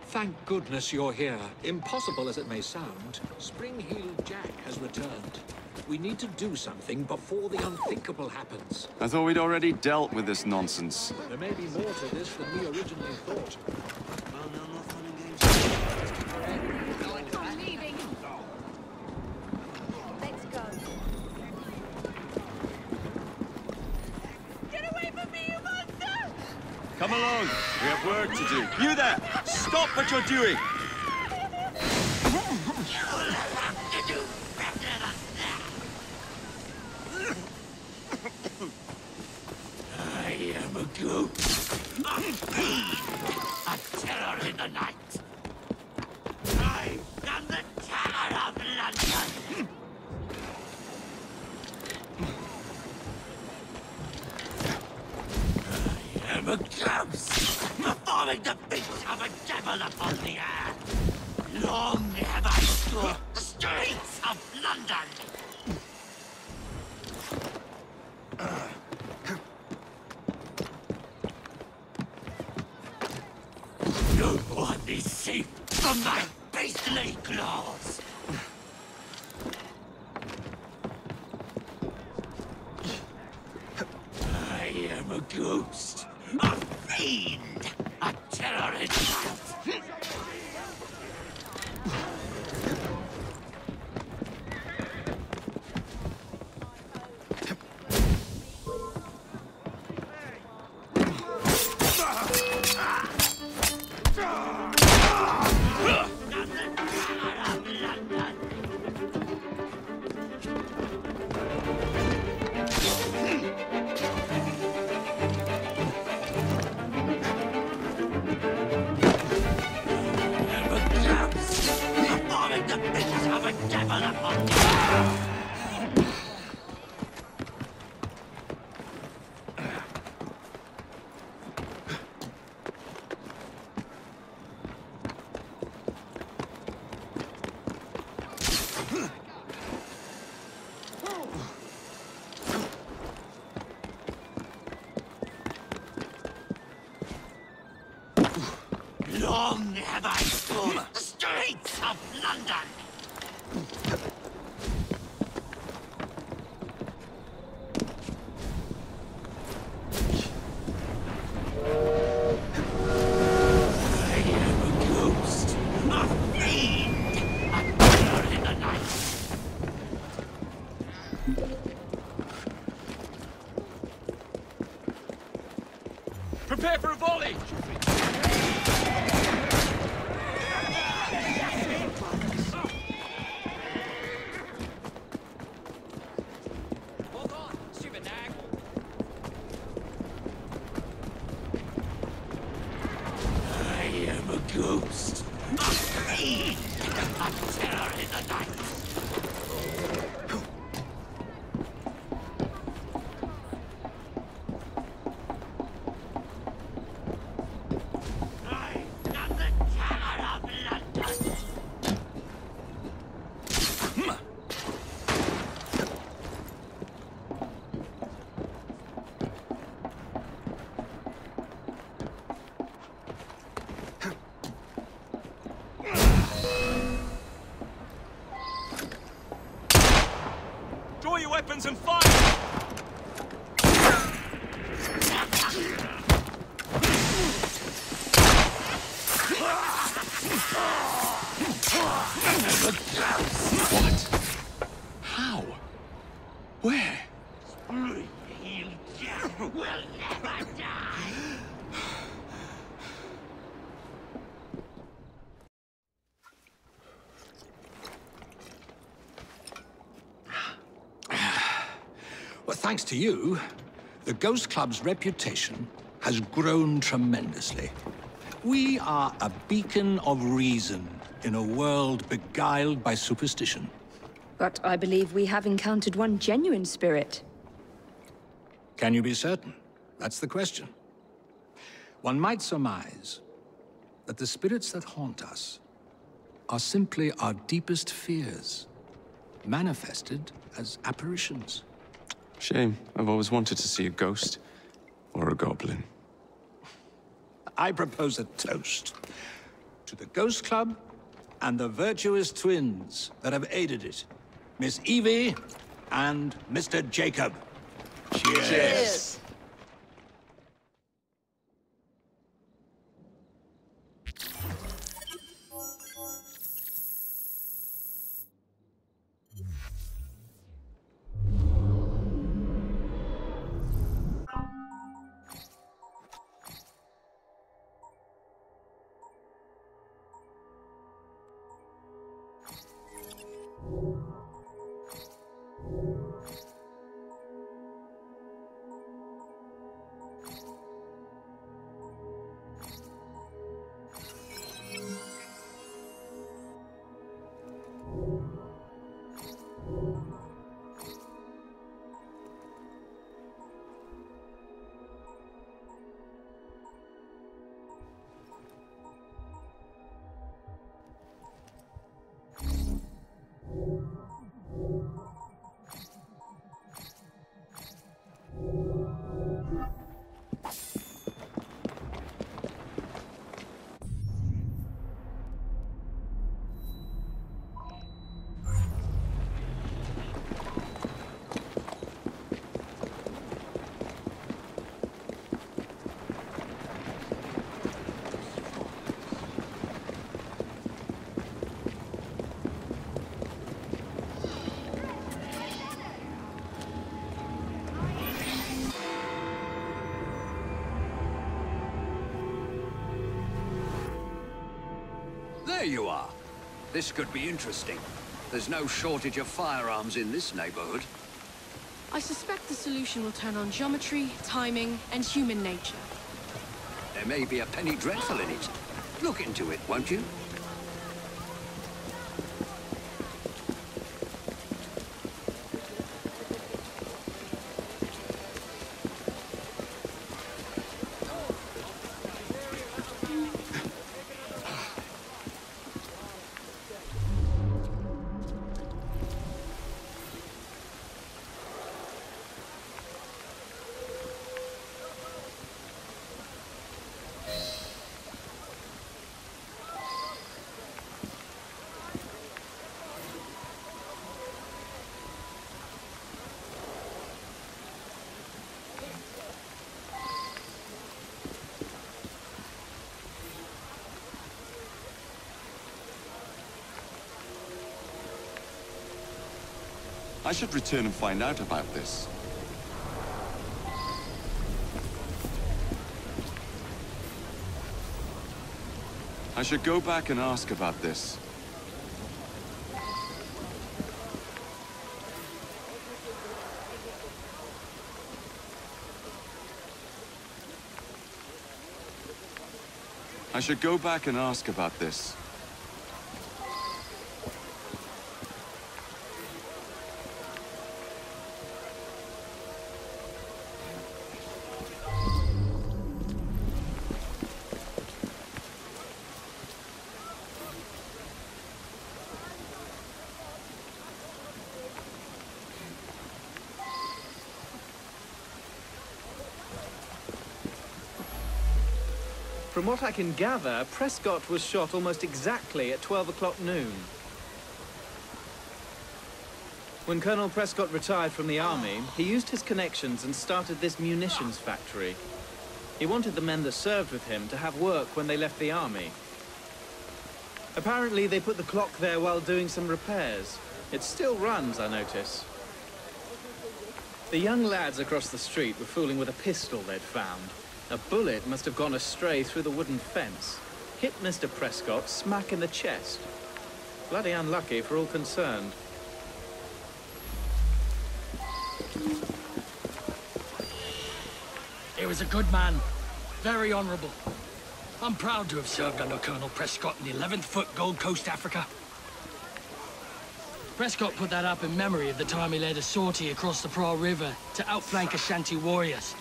Thank goodness you're here. Impossible as it may sound, Spring-Heeled Jack has returned. We need to do something before the unthinkable happens. I thought we'd already dealt with this nonsense. There may be more to this than we originally thought. Well, no more fun and games. I'm leaving. Let's go. Get away from me, you monster! Come along, we have work to do. You there! Stop what you're doing! I am a ghost, a fiend, a terror in the night. I am the terror of London. I am a ghost, performing the feats of a devil upon the air. Long have I stalked the streets of London. No one is safe from my beastly claws. I am a ghost, a fiend, a terror in night. Long have I stalked the streets of London. I am a ghost, a fiend, a terror in the night. Prepare for a volley! Ghost, a fiend, a terror in the night. I am the terror of London. What? How? Where? Heel Jack will never die! Well, thanks to you, the Ghost Club's reputation has grown tremendously. We are a beacon of reason in a world beguiled by superstition. But I believe we have encountered one genuine spirit. Can you be certain? That's the question. One might surmise that the spirits that haunt us are simply our deepest fears, manifested as apparitions. Shame. I've always wanted to see a ghost. Or a goblin. I propose a toast to the Ghost Club and the virtuous twins that have aided it, Miss Evie and Mr. Jacob. Cheers. Cheers. There you are. This could be interesting. There's no shortage of firearms in this neighborhood. I suspect the solution will turn on geometry, timing, and human nature. There may be a penny dreadful in it. Look into it, won't you? I should return and find out about this. I should go back and ask about this. I should go back and ask about this. From what I can gather, Prescott was shot almost exactly at 12 o'clock noon. When Colonel Prescott retired from the army, he used his connections and started this munitions factory. He wanted the men that served with him to have work when they left the army. Apparently they put the clock there while doing some repairs. It still runs, I notice. The young lads across the street were fooling with a pistol they'd found. A bullet must have gone astray through the wooden fence. Hit Mr. Prescott smack in the chest. Bloody unlucky for all concerned. He was a good man. Very honourable. I'm proud to have served under Colonel Prescott in the 11th Foot Gold Coast, Africa. Prescott put that up in memory of the time he led a sortie across the Pra River to outflank Ashanti warriors.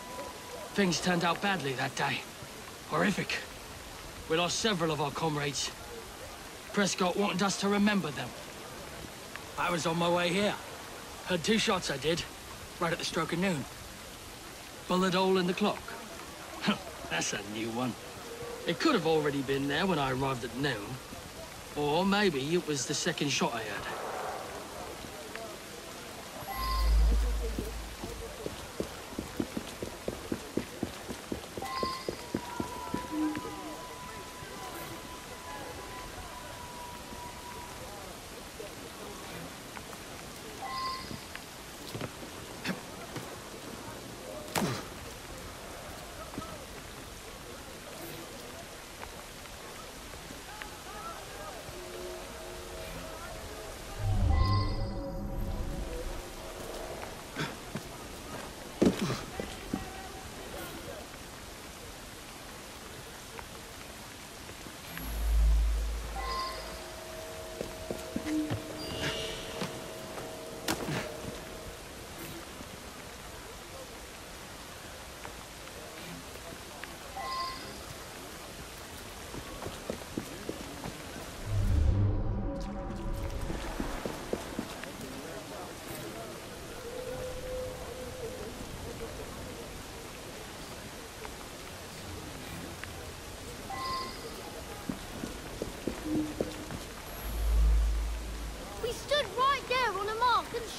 Things turned out badly that day. Horrific. We lost several of our comrades. Prescott wanted us to remember them. I was on my way here. Heard 2 shots I did, right at the stroke of noon. Bullet hole in the clock. That's a new one. It could have already been there when I arrived at noon. Or maybe it was the second shot I heard.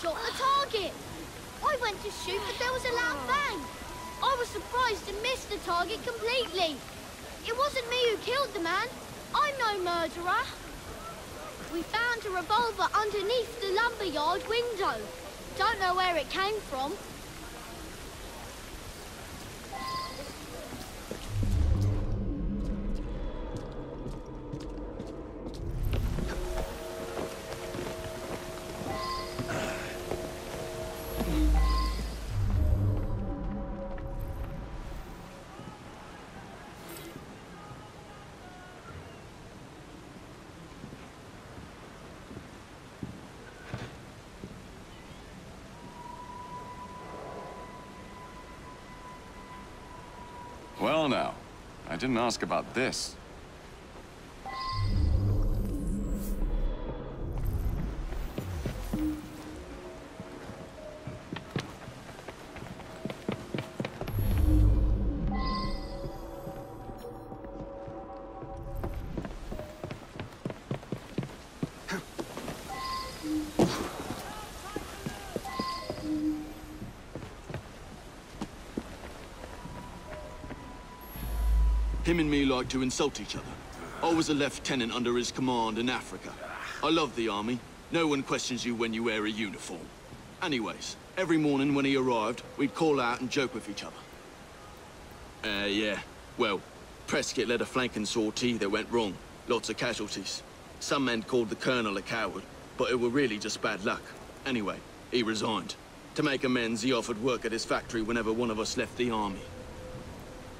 Shot the target. I went to shoot, but there was a loud bang. I was surprised and missed the target completely. It wasn't me who killed the man. I'm no murderer. We found a revolver underneath the lumberyard window. Don't know where it came from. Well now, I didn't ask about this. Him and me like to insult each other. I was a lieutenant under his command in Africa. I love the army. No one questions you when you wear a uniform. Anyways, every morning when he arrived, we'd call out and joke with each other. Yeah. Well, Prescott led a flanking sortie that went wrong. Lots of casualties. Some men called the colonel a coward, but it were really just bad luck. Anyway, he resigned. To make amends, he offered work at his factory whenever one of us left the army.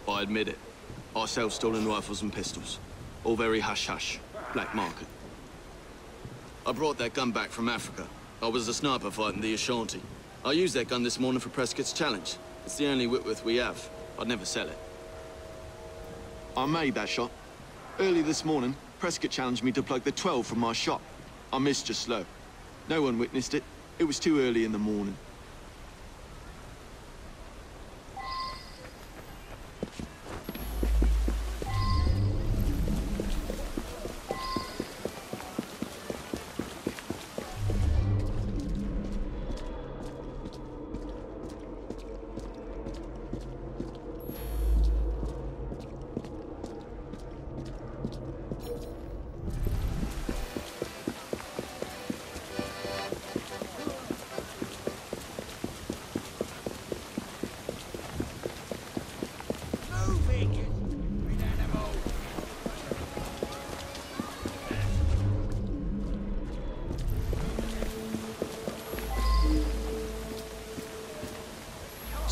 I admit it. I sell stolen rifles and pistols. All very hush-hush. Black market. I brought that gun back from Africa. I was a sniper fighting the Ashanti. I used that gun this morning for Prescott's challenge. It's the only Whitworth we have. I'd never sell it. I made that shot. Early this morning, Prescott challenged me to plug the 12 from my shot. I missed just slow. No one witnessed it. It was too early in the morning.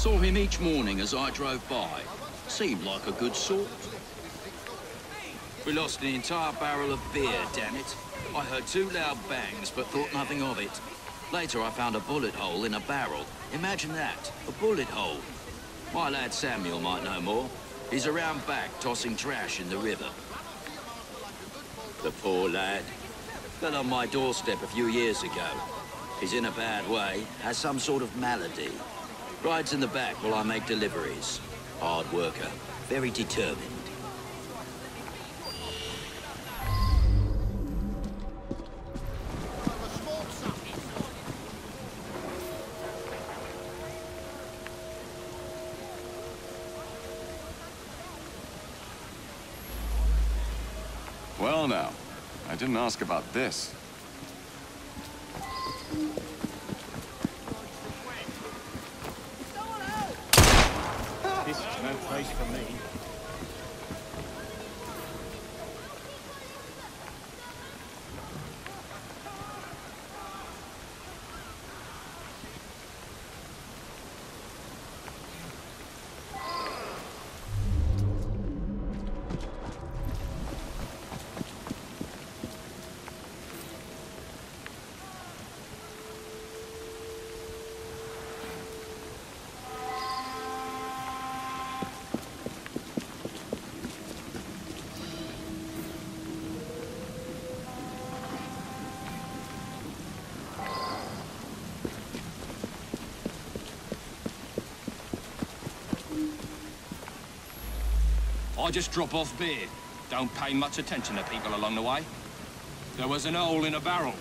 Saw him each morning as I drove by. Seemed like a good sort. We lost an entire barrel of beer, damn it. I heard 2 loud bangs, but thought nothing of it. Later, I found a bullet hole in a barrel. Imagine that, a bullet hole. My lad Samuel might know more. He's around back, tossing trash in the river. The poor lad. Fell on my doorstep a few years ago. He's in a bad way, has some sort of malady. Rides in the back while I make deliveries. Hard worker, very determined. Well now, I didn't ask about this. This is no place for me. I just drop off beer. Don't pay much attention to people along the way. There was an hole in a barrel.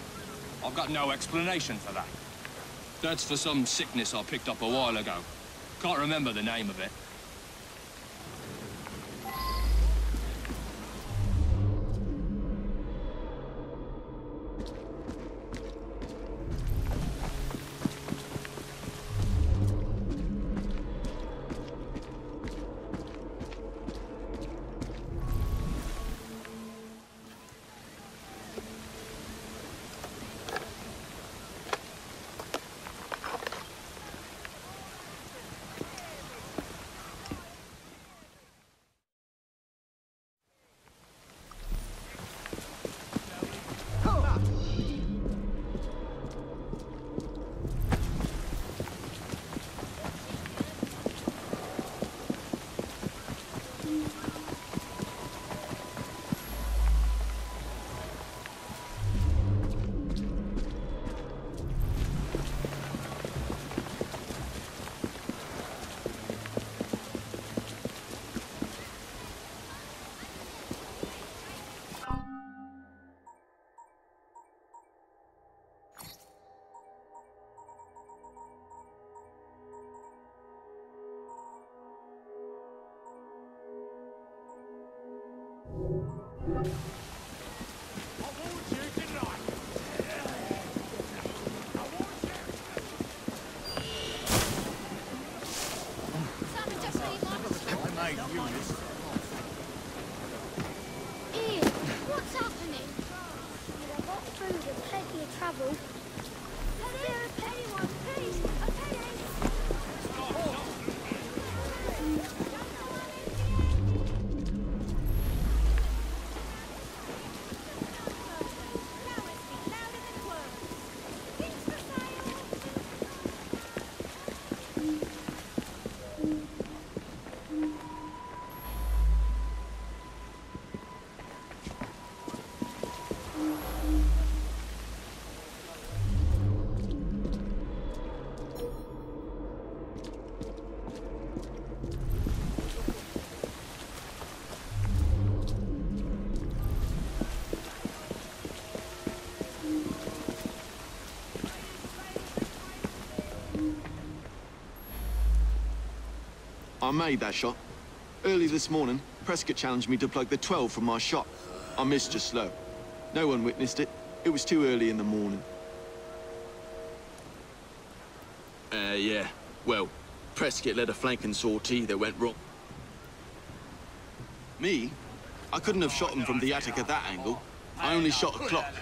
I've got no explanation for that. That's for some sickness I picked up a while ago. Can't remember the name of it. Ian, what's happening? I've got food and plenty of travel. Is there a penny one, please? A penny! I made that shot. Early this morning, Prescott challenged me to plug the 12 from my shot. I missed just slow. No one witnessed it. It was too early in the morning. Yeah. Well, Prescott led a flanking sortie that went wrong. Me? I couldn't have shot him from the attic at that angle. I only shot a clock.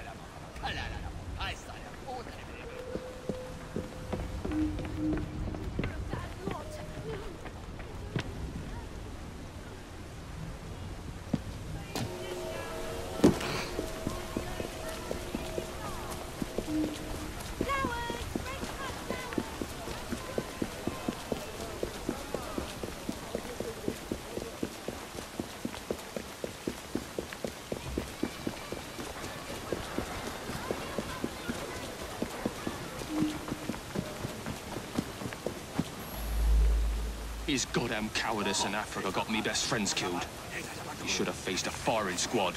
His goddamn cowardice in Africa got me best friends killed. He should have faced a firing squad.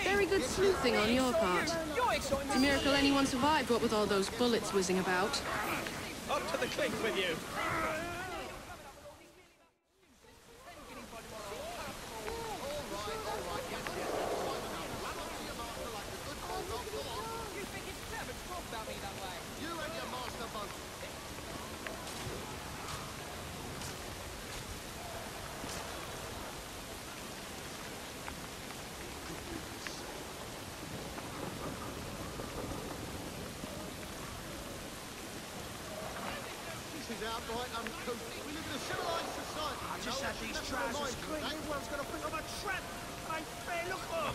Very good sleuthing on your part. It's a miracle anyone survived, what with all those bullets whizzing about. Up to the clink with you. Outright uncouth. We live in a civilized society. I just had these trousers clean. Everyone's going to think I'm a tramp. I ain't fair, look up.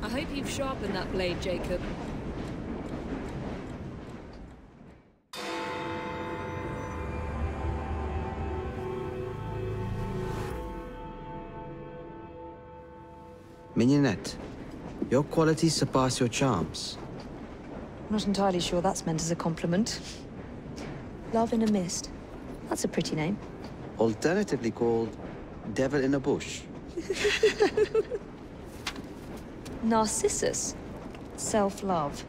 I hope you've sharpened that blade, Jacob. Mignonette, your qualities surpass your charms. I'm not entirely sure that's meant as a compliment. Love in a Mist. That's a pretty name. Alternatively called Devil in a Bush. Narcissus. Self-love.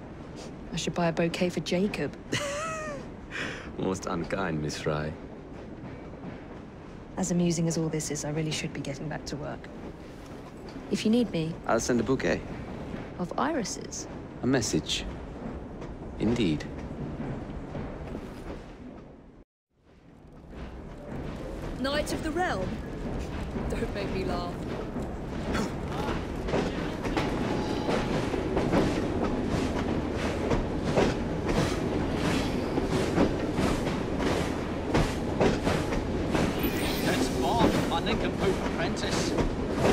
I should buy a bouquet for Jacob. Most unkind, Miss Fry. As amusing as all this is, I really should be getting back to work. If you need me... I'll send a bouquet. Of irises? A message. Indeed. Knight of the Realm? Don't make me laugh. It's Bob, my nincompoop apprentice.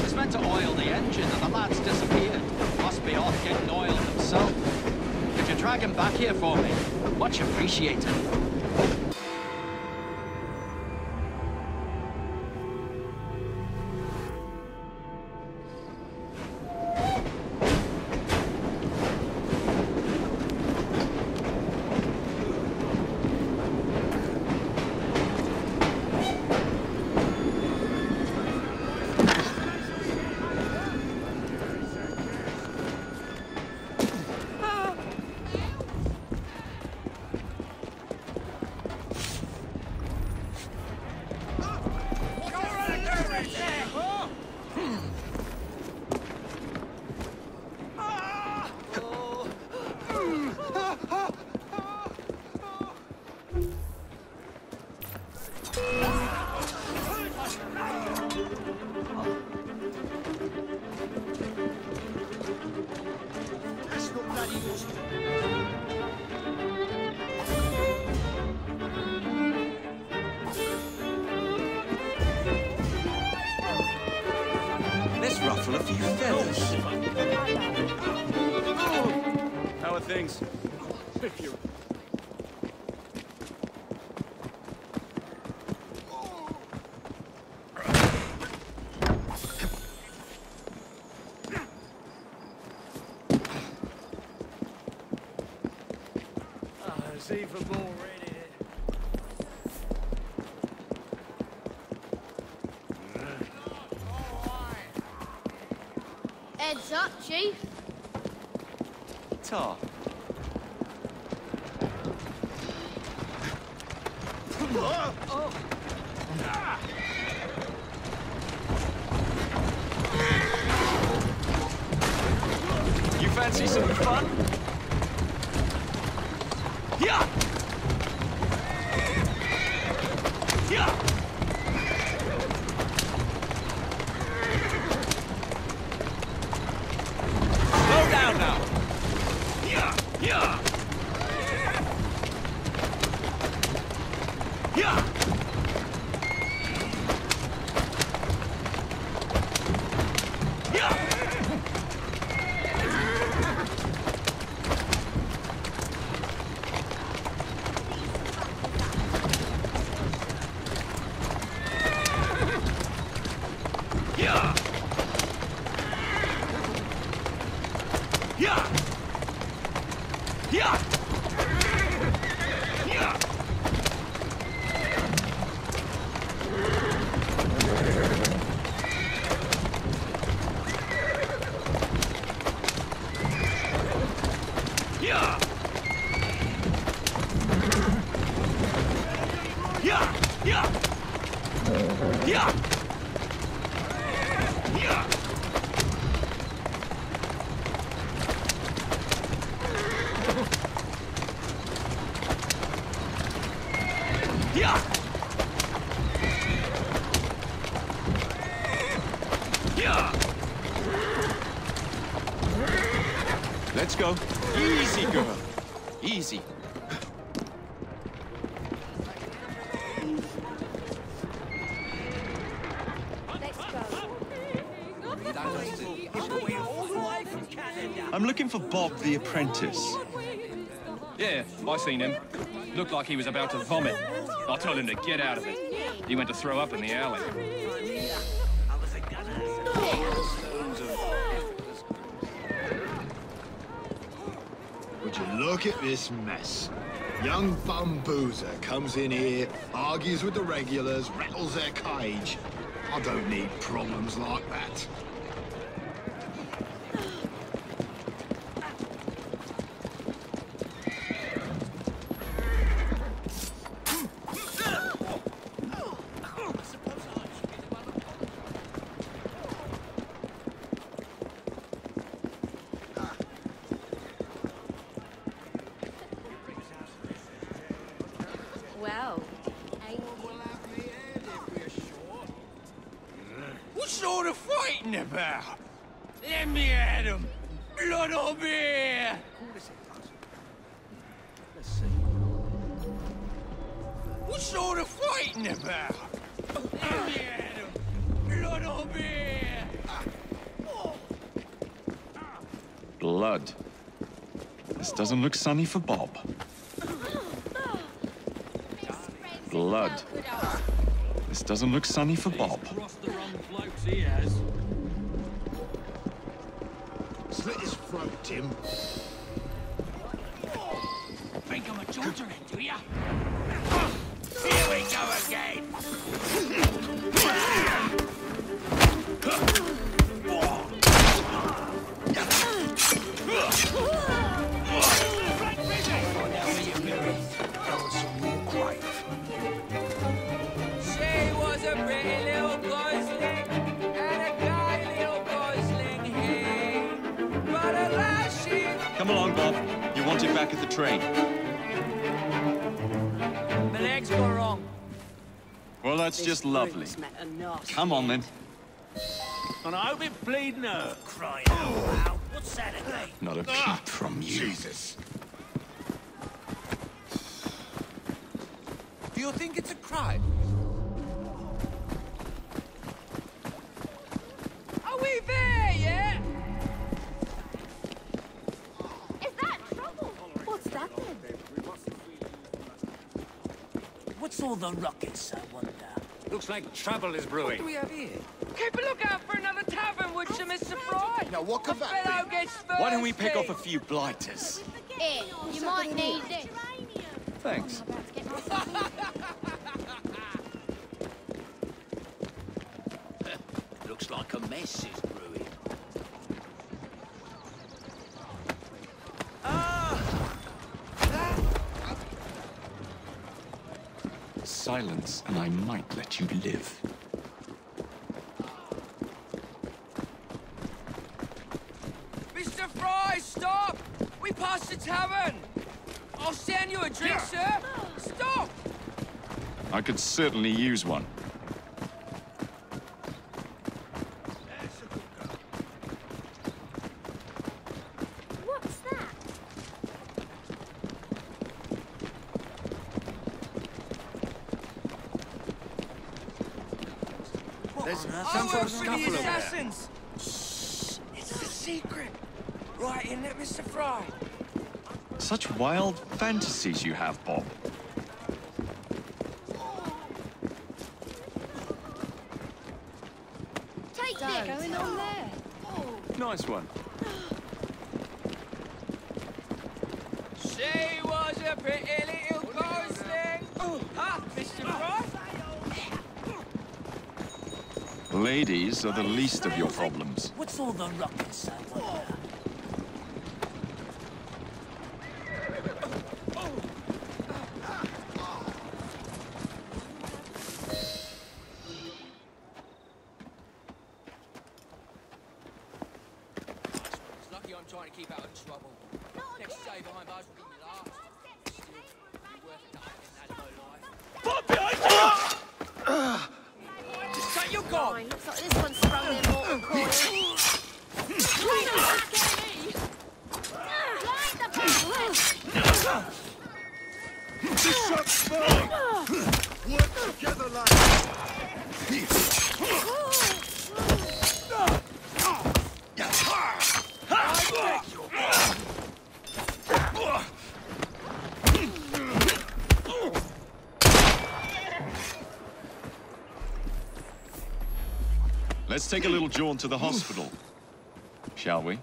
He's meant to oil the engine and the lad's disappeared. Must be off getting oiled himself. Could you drag him back here for me? Much appreciated. Let's ruffle a few feathers. How are things? if you... There's even more in here. Heads up, Chief. Tar. You fancy some fun? Yeah! Yeah! Slow down now! Yeah! Yeah! Yeah! Let's go. Easy, girl. Easy. I'm looking for Bob the Apprentice. Yeah, I seen him. Looked like he was about to vomit. I told him to get out of it. He went to throw up in the alley. Would you look at this mess? Young bum boozer comes in here, argues with the regulars, rattles their cage. I don't need problems like that. Well, What sort of fighting about? Let me at him. Blood or beer? What sort of fighting about? Let me at him. Blood or beer? Blood. This doesn't look sunny for Bob. Blood. This doesn't look sunny for Bob. Slit his throat, Tim. Think I'm a Georgia, do ya? Here we go again! She was a pretty little gosling, and a guy little gosling he. But alas she... Come along, Bob. You want it back at the train. My legs go wrong. Well, that's just lovely. Come on, then. And I hope it bleeding her. Crying out loud. What's that again? Not a peep from you. Jesus. Do you think it's a crime? Are we there yet? Is that trouble? What's that then? all the ruckus, I wonder? Looks like trouble is brewing. What do we have here? Keep a lookout for another tavern, would you, Mr. Fry? Now, what could that fellow be? gets thirsty. Why don't we pick off a few blighters? Here, you might need this. Thanks. Looks like a mess is brewing. Silence, and I might let you live. Mr. Fry, stop! We passed the tavern! I'll send you a drink, sir! Stop! I could certainly use one. What's that? There's some I sort work of for the scuffle over there. assassins! Shh! It's a secret! Right, isn't it, Mr. Fry? Such wild fantasies you have, Bob. Take What's this. going on there? Nice one. She was a pretty little gosling! Huh, Mr. Fry? Ladies are the least of your problems. What's all the ruckus, I wonder? It's lucky I'm trying to keep out of trouble. Next day behind bars will be last. Still, it'd be worth it to have in that low life. Just take your gun! Fine, looks like this one's sprung their mortal coil. Blind Work together, lads. Let's take a little jaunt to the hospital, shall we?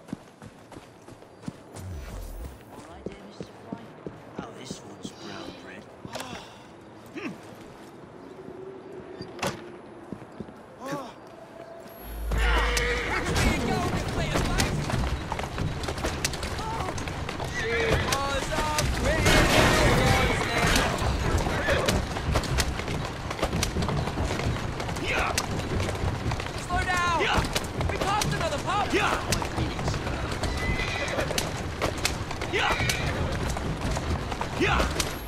Oh, this one's brown bread. Slow down! We passed another pub!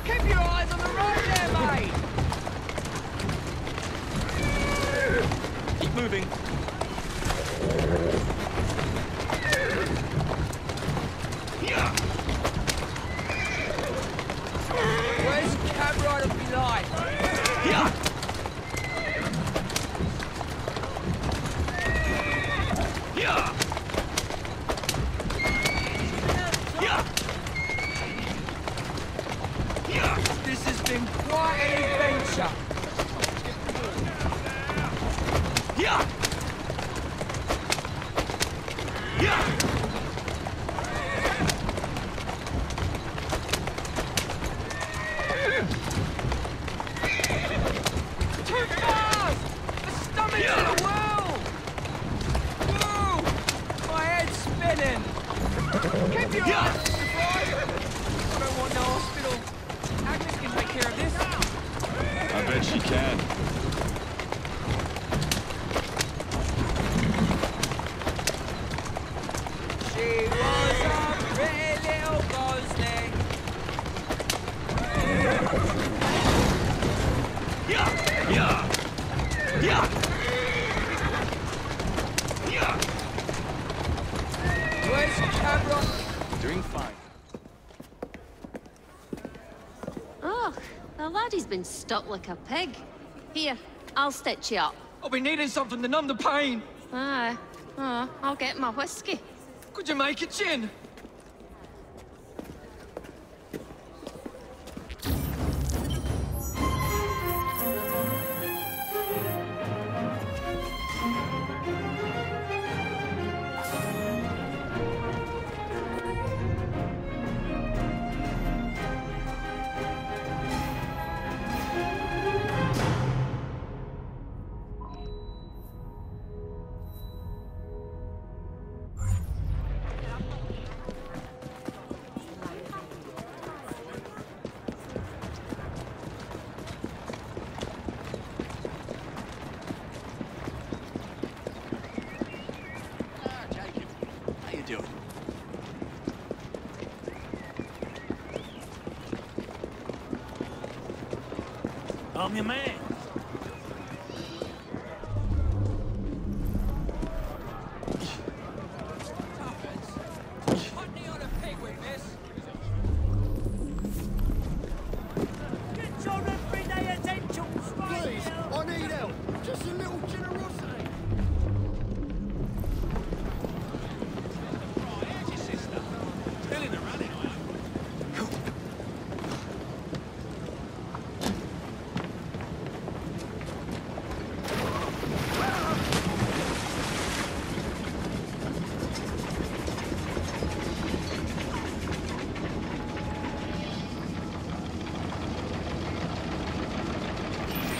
Keep your eyes on the road there, mate! Keep moving. Where's the cab ride of me life? This has been quite an adventure. Too fast! The stomach of the world! Whoa! My head's spinning! Keep your eyes on the prize! I don't want no hospital. Agnes can take care of this. I bet she can. She was a pretty little gosling. Where's Cameron? Doing fine. Oh, the laddie's been stuck like a pig. Here, I'll stitch you up. I'll be needing something to numb the pain. Aye. I'll get my whiskey. Could you make it, Chin? I'm your man. Please, I need help. Just a little generosity.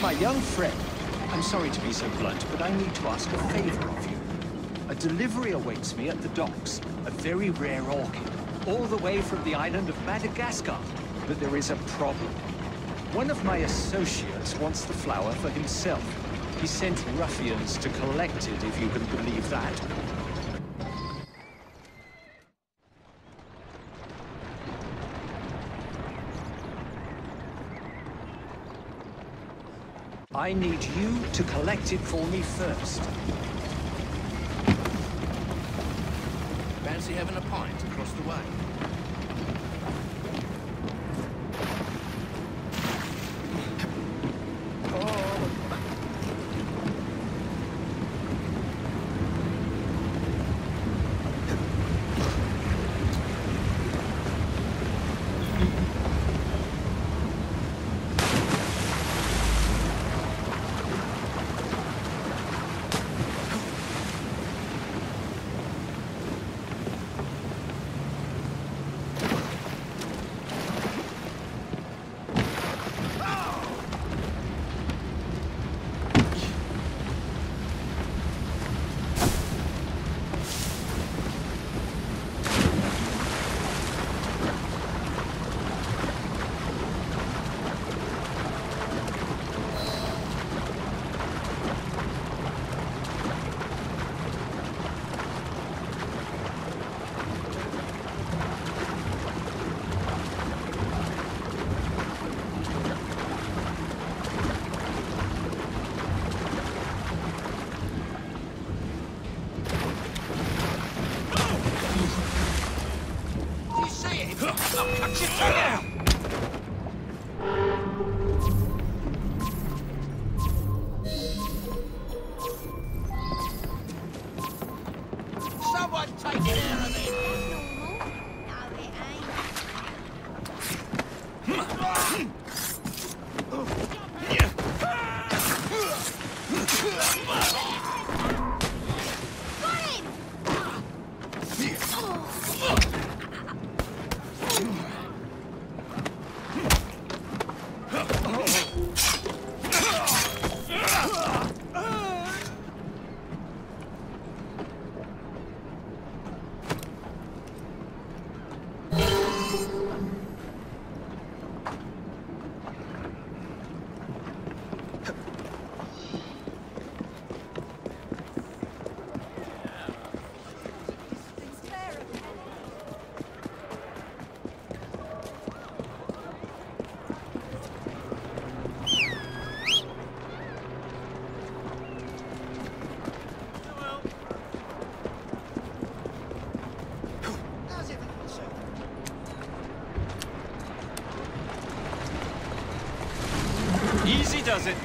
My young friend, I'm sorry to be so blunt, but I need to ask a favor of you. A delivery awaits me at the docks, a very rare orchid, all the way from the island of Madagascar. But there is a problem. One of my associates wants the flower for himself. He sent ruffians to collect it, if you can believe that. I need you to collect it for me first. Fancy having a pint across the way? Someone take care of it! Easy does it.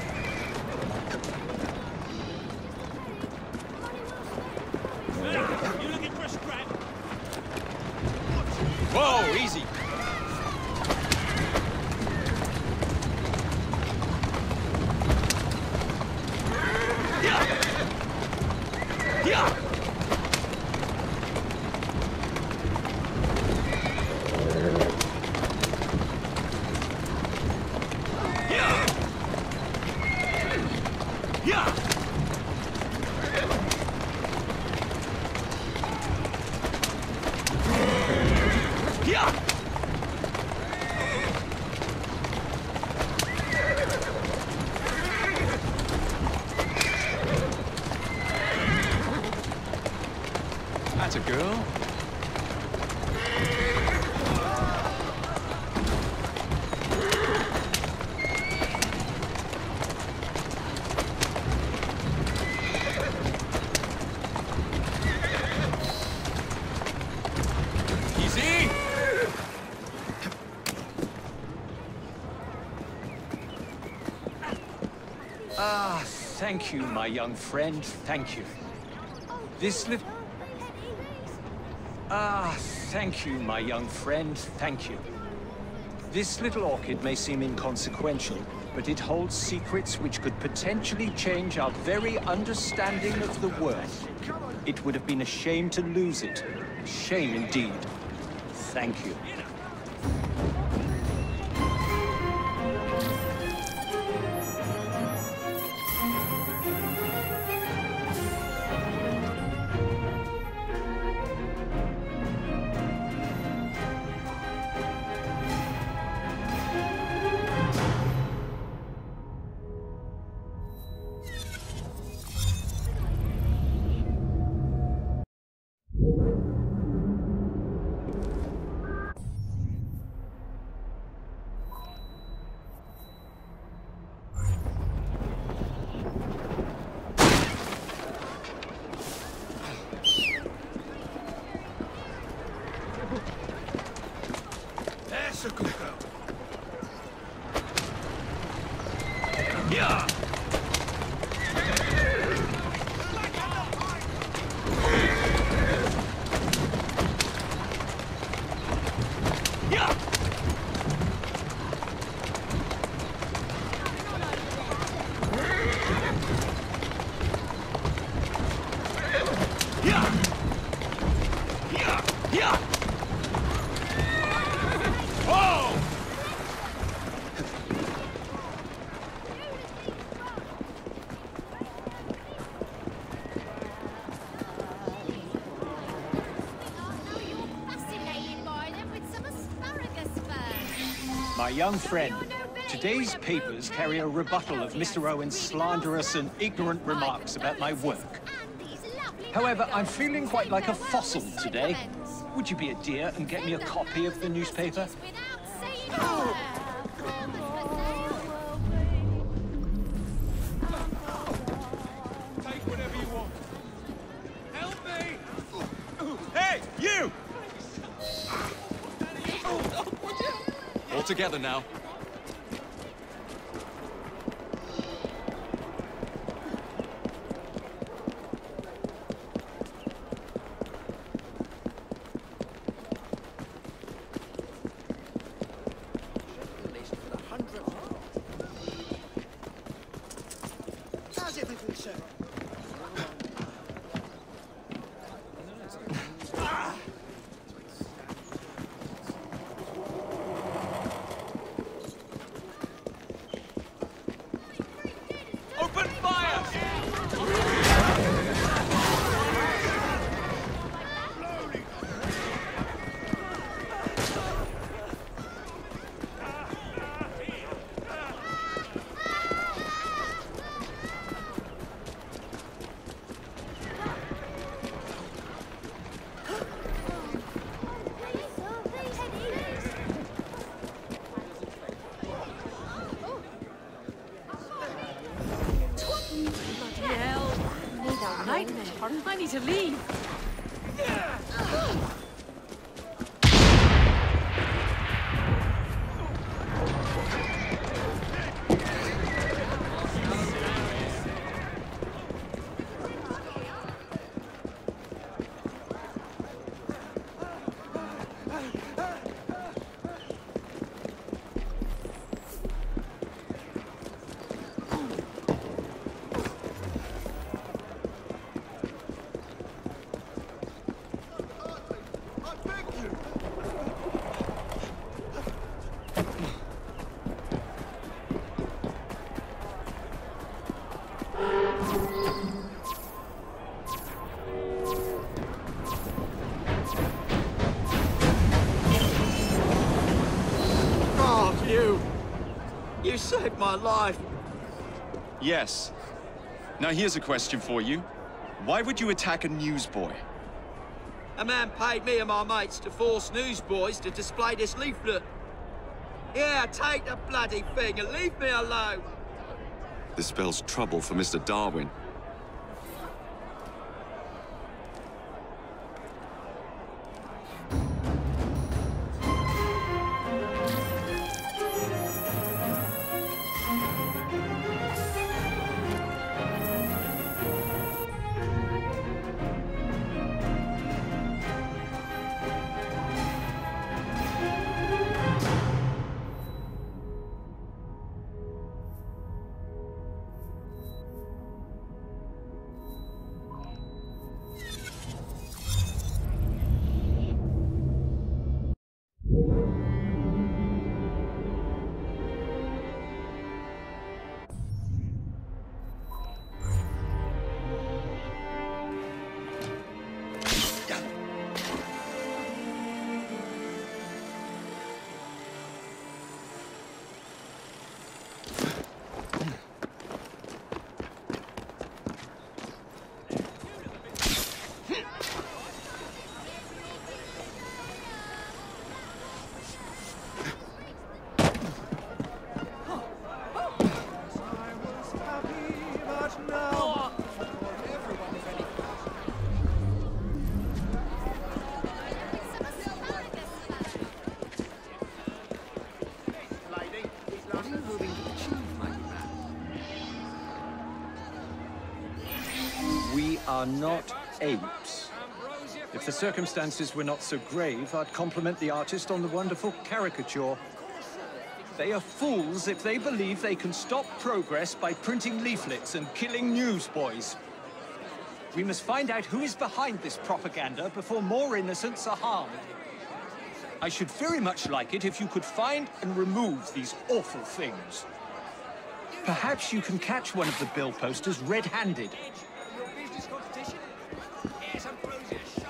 You looking for a scrap? Whoa, easy. That's a girl. Thank you, my young friend. Thank you. This little... thank you, my young friend. Thank you. This little orchid may seem inconsequential, but it holds secrets which could potentially change our very understanding of the world. It would have been a shame to lose it. A shame indeed. Thank you. That's a good girl. Yeah! My young friend, today's papers carry a rebuttal of Mr. Owen's slanderous and ignorant remarks about my work. However, I'm feeling quite like a fossil today. Would you be a dear and get me a copy of the newspaper? Take whatever you want. Help me! Hey, you! All together now. How's everything, sir? Open fire! Bloody hell. Nightmare. I need to leave. God, you saved my life. Yes. Now here's a question for you. Why would you attack a newsboy? A man paid me and my mates to force newsboys to display this leaflet. Yeah, take the bloody thing and leave me alone. This spells trouble for Mr. Darwin. are not apes. If the circumstances were not so grave, I'd compliment the artist on the wonderful caricature. They are fools if they believe they can stop progress by printing leaflets and killing newsboys. We must find out who is behind this propaganda before more innocents are harmed. I should very much like it if you could find and remove these awful things. Perhaps you can catch one of the bill posters red-handed.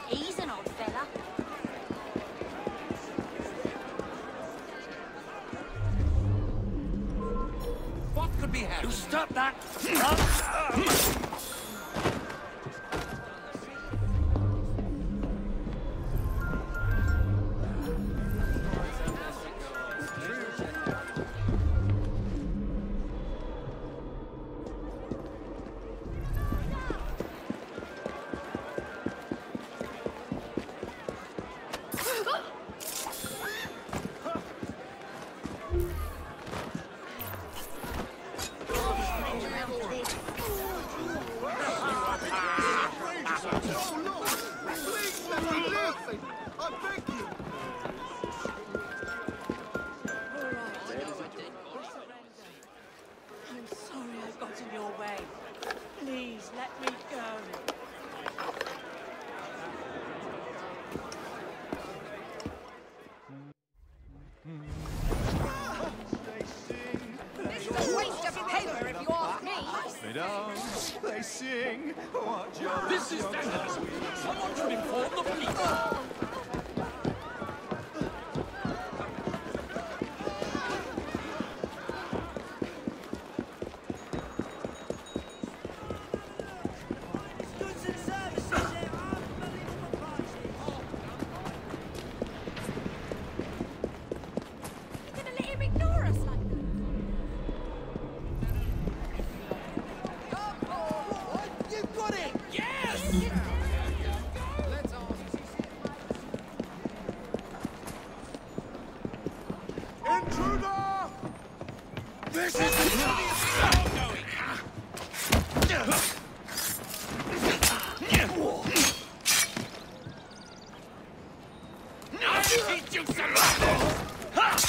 He's an odd fella. What could be happening? You stop that! I'm sorry I got in your way. Please, let me go. This is a waste of paper, if you ask me. They dance, they sing. What joy. This is vandalism. Someone should inform the police. Intruder! This is the I'll teach you some lessons!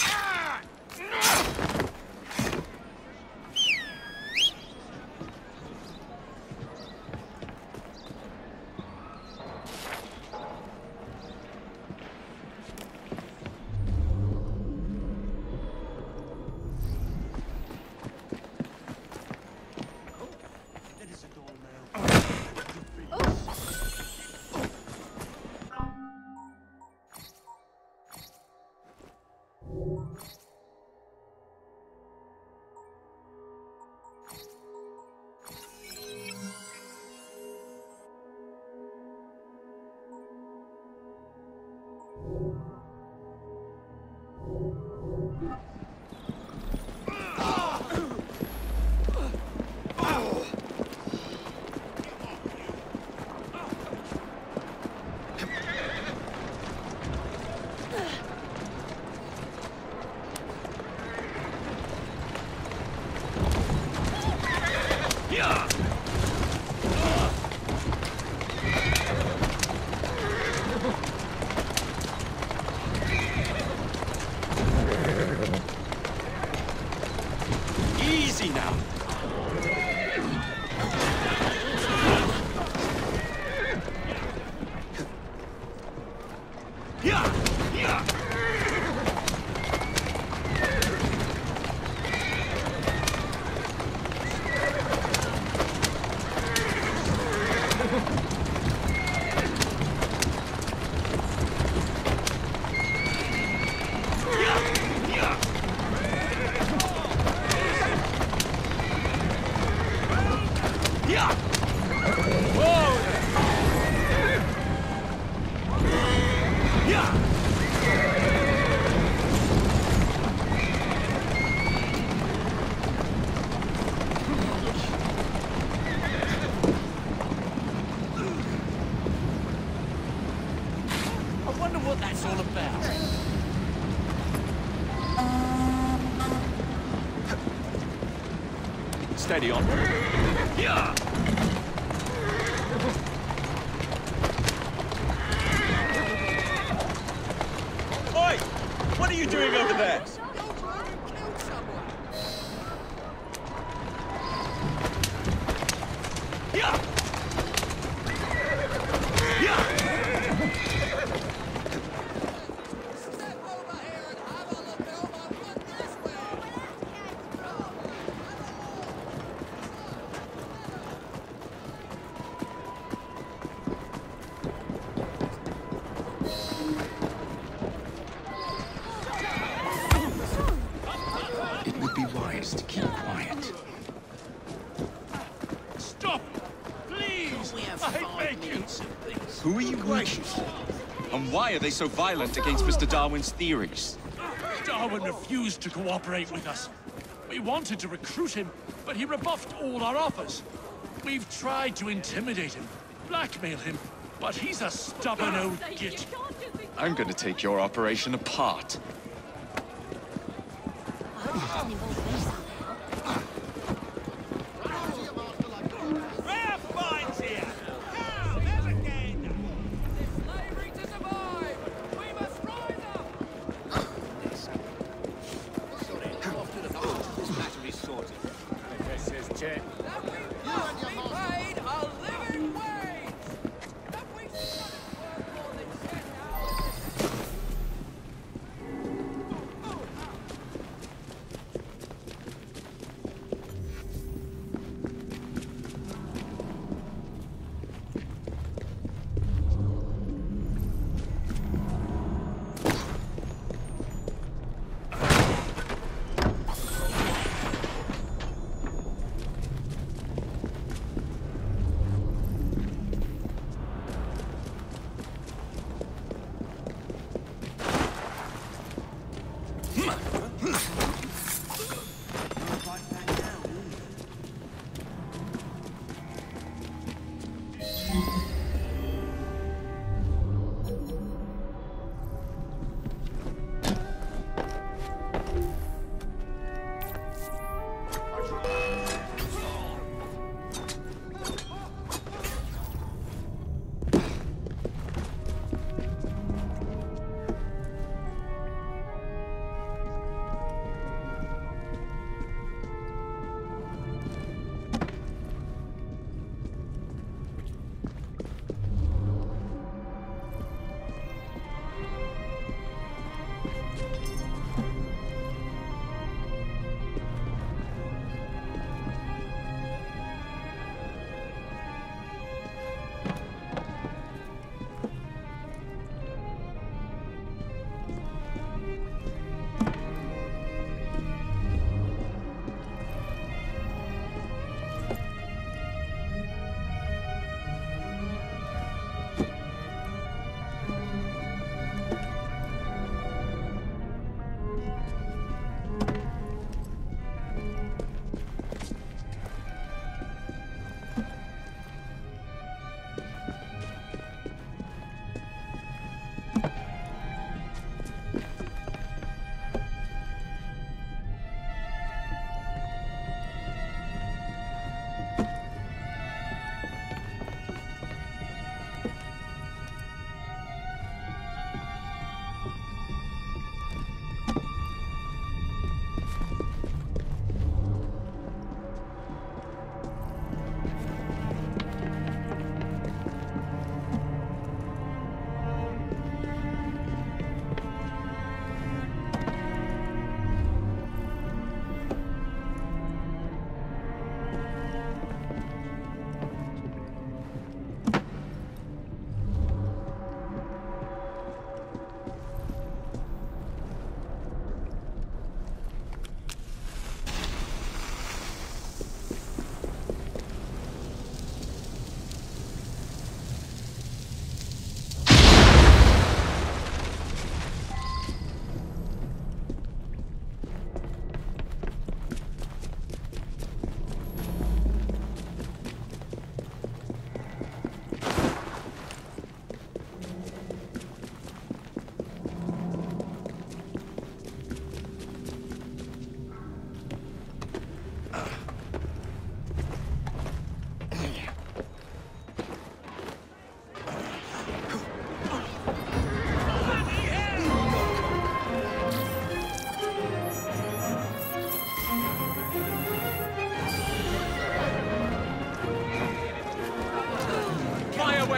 Easy now. I wonder what that's all about. Steady on. Yeah! doing over there? It would be wise to keep quiet. Stop! Please! I beg you! Who are you working for? And why are they so violent against Mr. Darwin's theories? Darwin refused to cooperate with us. We wanted to recruit him, but he rebuffed all our offers. We've tried to intimidate him, blackmail him, but he's a stubborn old git. I'm gonna take your operation apart.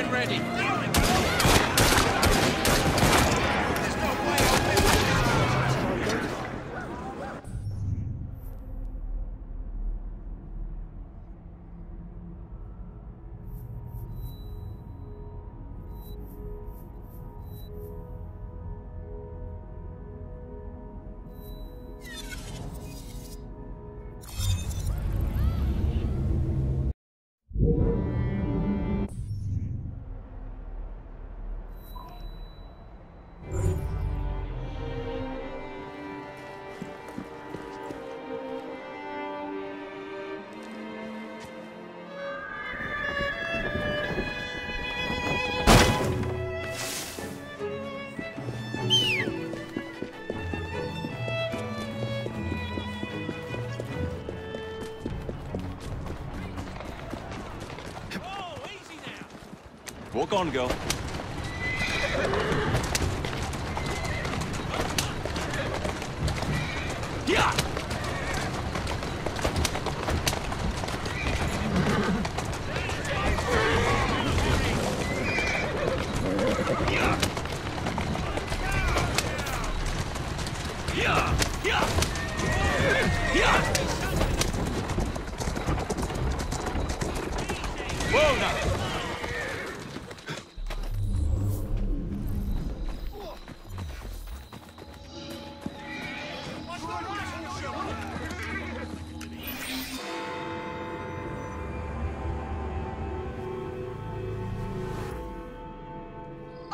when ready. Walk on, girl. Yeah! Whoa, now!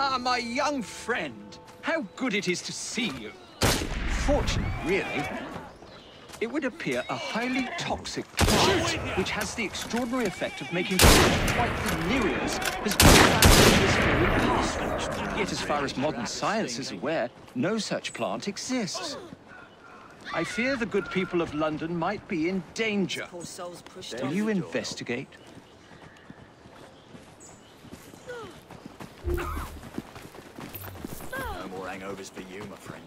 Ah, my young friend. How good it is to see you. Fortunate, really. It would appear a highly toxic plant, which has the extraordinary effect of making someone quite delirious, has been found in this very past. Yet as far as modern science is aware, no such plant exists. I fear the good people of London might be in danger. Will you investigate? No more hangovers for you, my friend.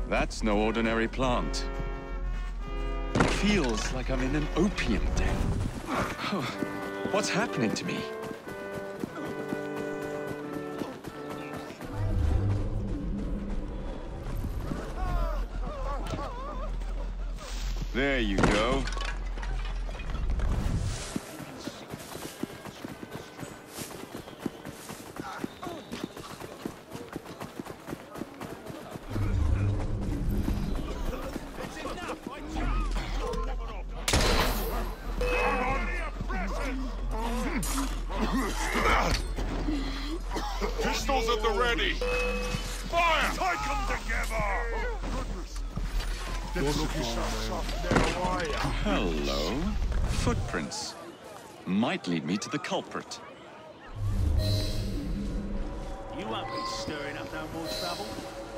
That's no ordinary plant. It feels like I'm in an opium den. What's happening to me? There you go. Pistols at the ready! Fire! Take them together! Hello. Footprints. Might lead me to the culprit. You won't be stirring up no more trouble.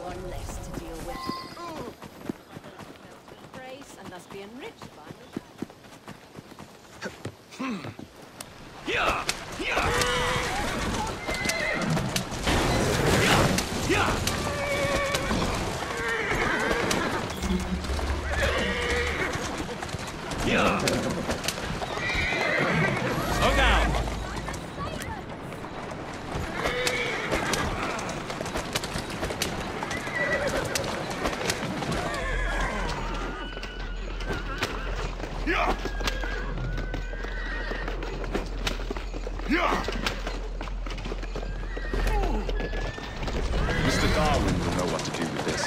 One less to deal with. Praise and thus be enriched by me. Yeah! Yeah! Yeah! Yeah! Slow down! Yeah! Yeah! Mr. Darwin will know what to do with this.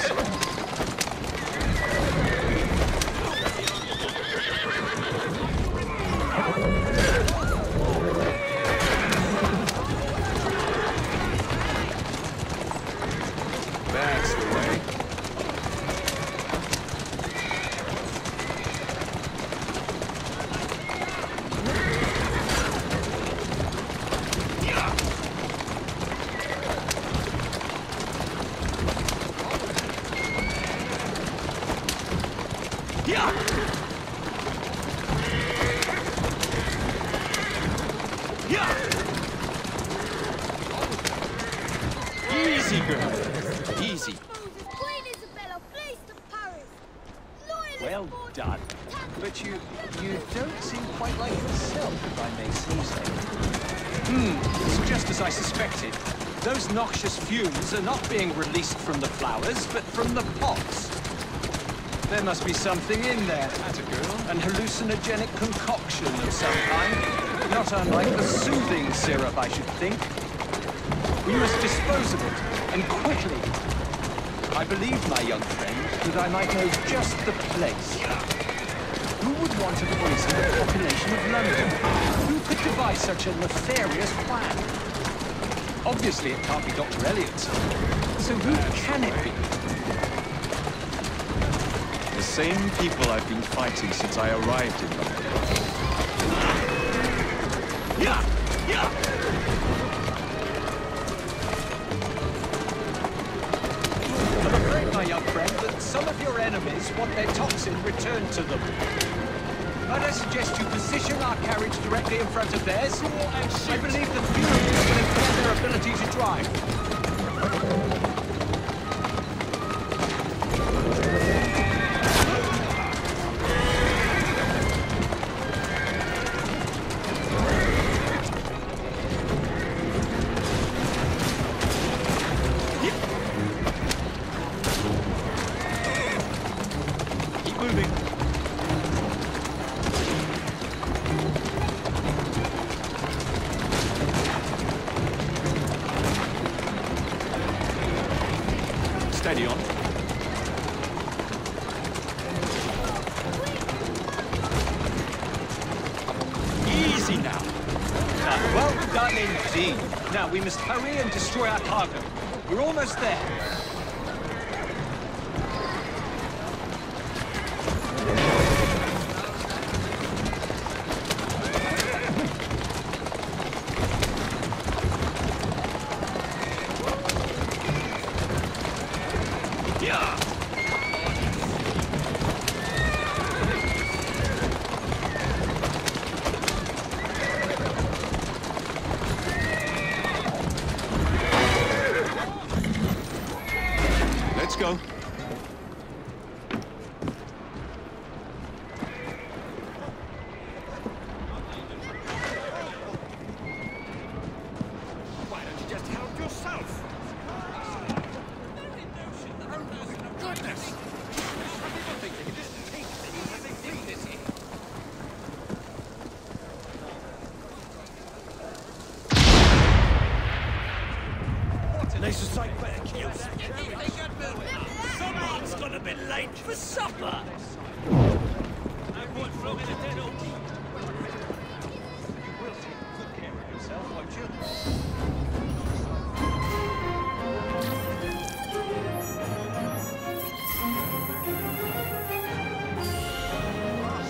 That's the way. Easy, girl. Easy. Queen Isabella flees to Paris. Well done. But you don't seem quite like yourself, if I may say so. It's just as I suspected. Those noxious fumes are not being released from the flowers, but from the pots. There must be something in there. That's a girl. An hallucinogenic concoction of some kind. Not unlike the soothing syrup, I should think. We must dispose of it, and quickly. I believe, my young friend, that I might know just the place. Who would want to poison the population of London? Who could devise such a nefarious plan? Obviously, it can't be Dr. Elliot's. So who can it be? The same people I've been fighting since I arrived in London. I'm afraid, my young friend, that some of your enemies want their toxin returned to them. Might I suggest you position our carriage directly in front of theirs? I believe the fumes will impair their ability to drive. Steady on. Easy now. Well done indeed. Now, we must hurry and destroy our cargo. We're almost there. Let's go. Why don't you just help yourself? Goodness! Some people think they can just take things as they dignity. What an ace of sight better kills. Someone's gonna be late for supper. Will take good care of yourself, won't you?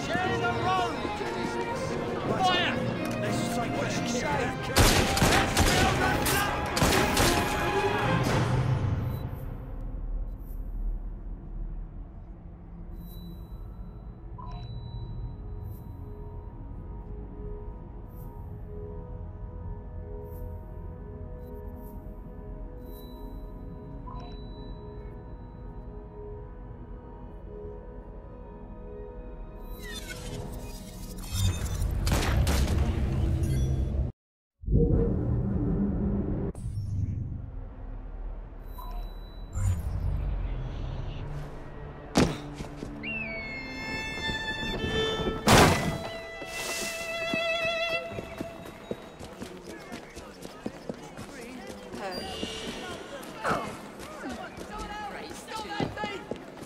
Share the road! Fire! Ace of sight better kill.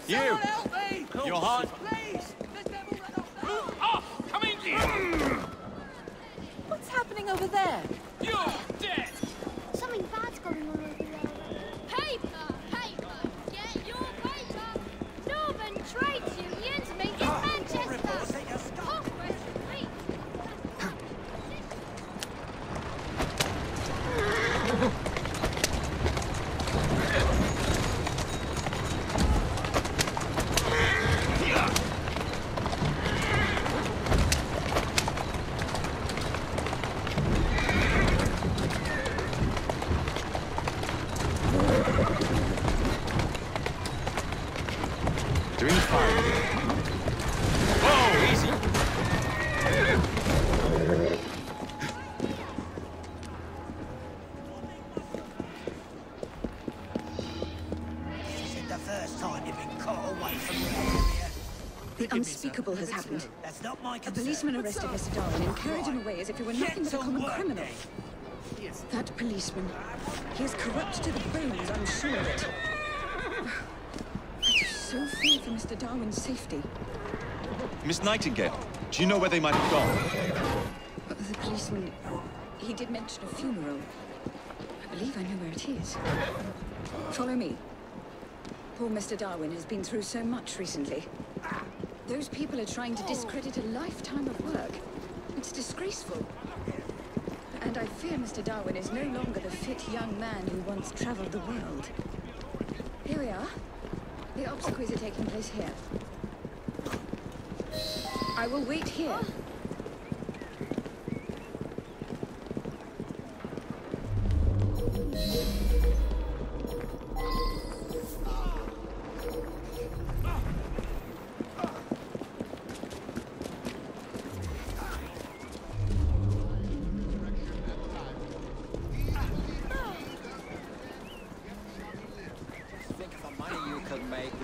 You! You're hot. Come in here! What's happening over there? You're dead! Something bad's going on over there. Paper! Paper! Get your paper! Northern Trades Unions meet in Manchester! Congress meet! Doing fine. isn't the first time you've been caught away from your area. The unspeakable has happened. That's not my A concern. policeman arrested Mr. Darwin and carried him away as if he were nothing but a common criminal. That policeman, he is corrupt to the bones, I'm sure of it. I do so fear for Mr. Darwin's safety. Miss Nightingale, do you know where they might have gone? The policeman, he did mention a funeral. I believe I know where it is. Follow me. Poor Mr. Darwin has been through so much recently. Those people are trying to discredit a lifetime of work. It's disgraceful. And I fear Mr. Darwin is no longer the fit young man who once traveled the world. Here we are. The obsequies are taking place here. I will wait here.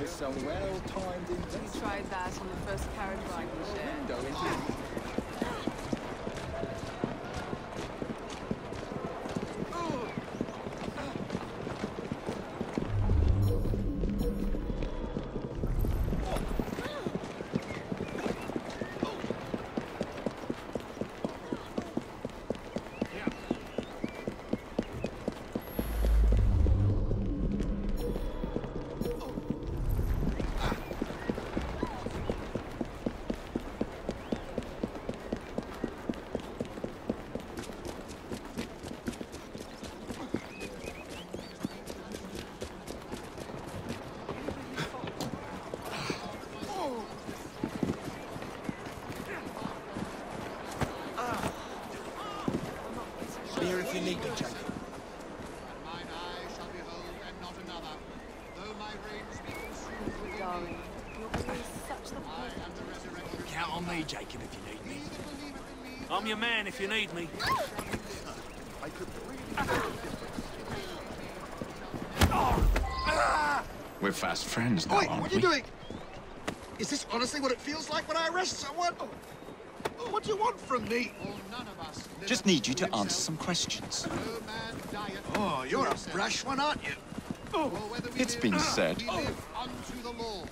Some well-timed We tried that on the first carriage ride we shared. Here if you need me, Jacob. Mine eye shall behold and not another. Though my reigns be consumed with Darling, you're always such the I am the resurrection. Count on me, Jacob, if you need me. I'm your man if you need me. I could We're fast friends now, Oi, aren't what are you we? doing? Is this honestly what it feels like when I arrest someone? What do you want from me? Just need you to answer some questions. Oh, you're a brash one, aren't you? It's been said. We live unto the Lord.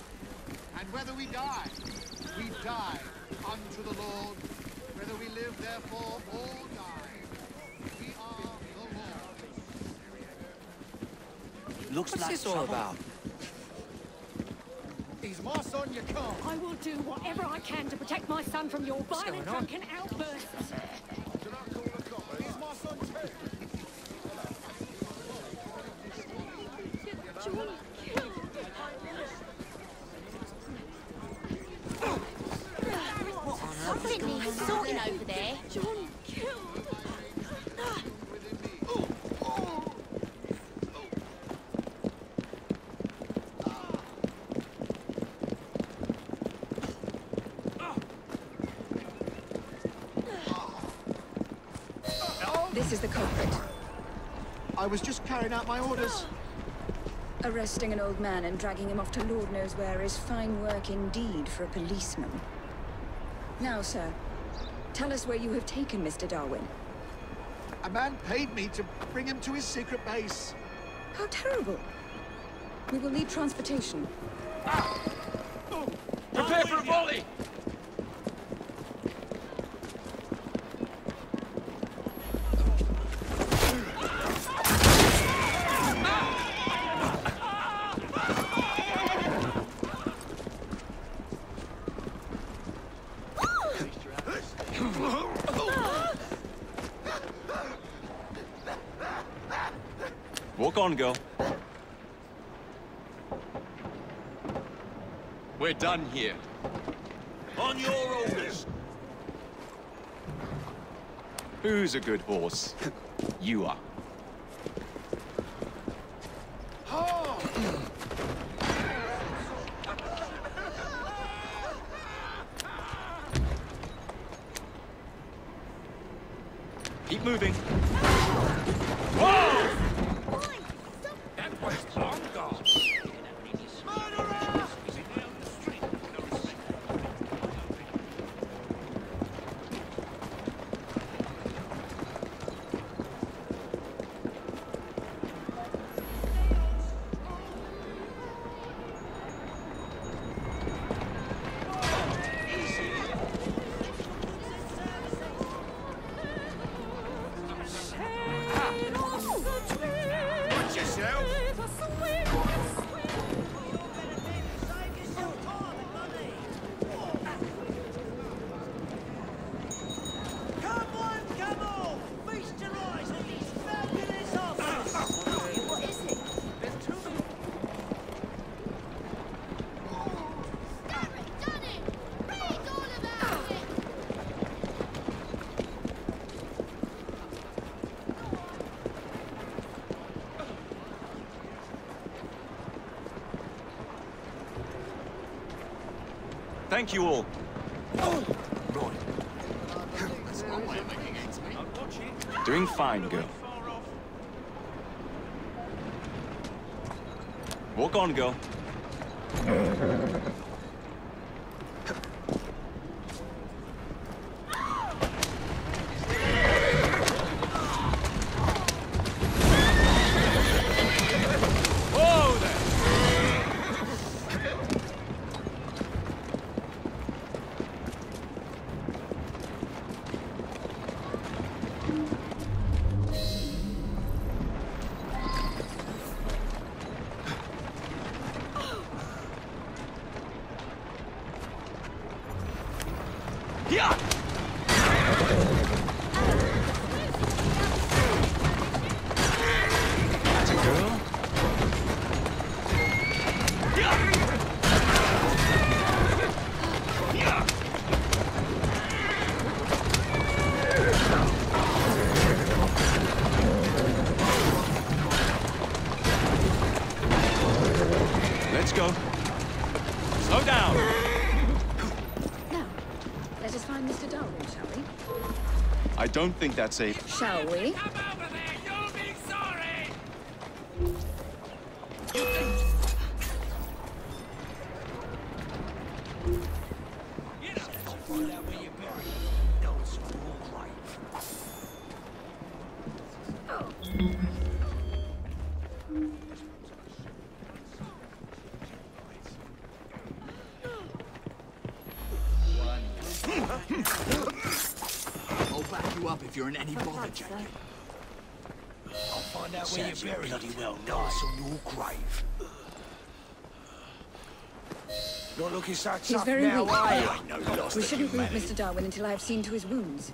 And whether we die unto the Lord. Whether we live, therefore, or die, we are the Lord's. Looks like this all trouble. about? He's my son, you can't. I will do whatever I can to protect my son from your violent drunken outbursts. He's my son too. Something needs sorting over there. John killed. This is the culprit. I was just carrying out my orders. Arresting an old man and dragging him off to Lord knows where is fine work indeed for a policeman. Now, sir, tell us where you have taken Mr. Darwin. A man paid me to bring him to his secret base. How terrible. We will need transportation. Prepare for a volley! Walk on, girl. We're done here. On your orders! Who's a good horse? You are. Keep moving. Whoa! That was long gone. Watch yourself. Come on, come on! Feast your eyes on these fabulous offers! What is it? There's two of them. Done it! Read all about it! Thank you all. Doing fine, girl. Walk on, girl. Whoa there! Yeah! That's a girl. Yeah! Yeah! Let's go. Slow down. Now, let us find Mr. Darwin, shall we? I don't think that's safe. Shall we? I'll back you up if you're in any bother, Jackie. I'll find out where you're buried. Bloody well nice on your grave. You're looking so He's tough very now, weak. are you? Ain't no loss We to shouldn't move humanity. Mr. Darwin until I have seen to his wounds.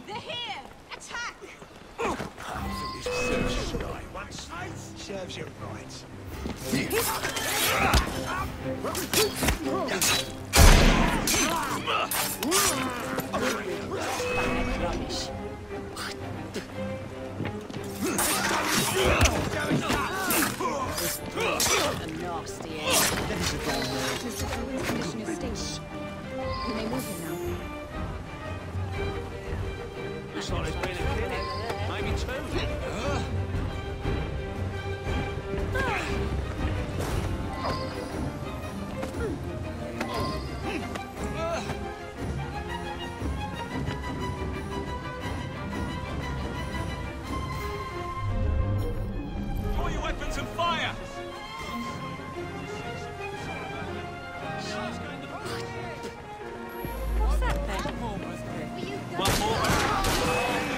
They're here! Attack! Serves you right. Serves you right. Rubbish. A nasty end. Mr. Darwin's condition is stable. You may move him now. Looks like there's been a killing. Maybe two. Draw your weapons and fire! What's that then? One more.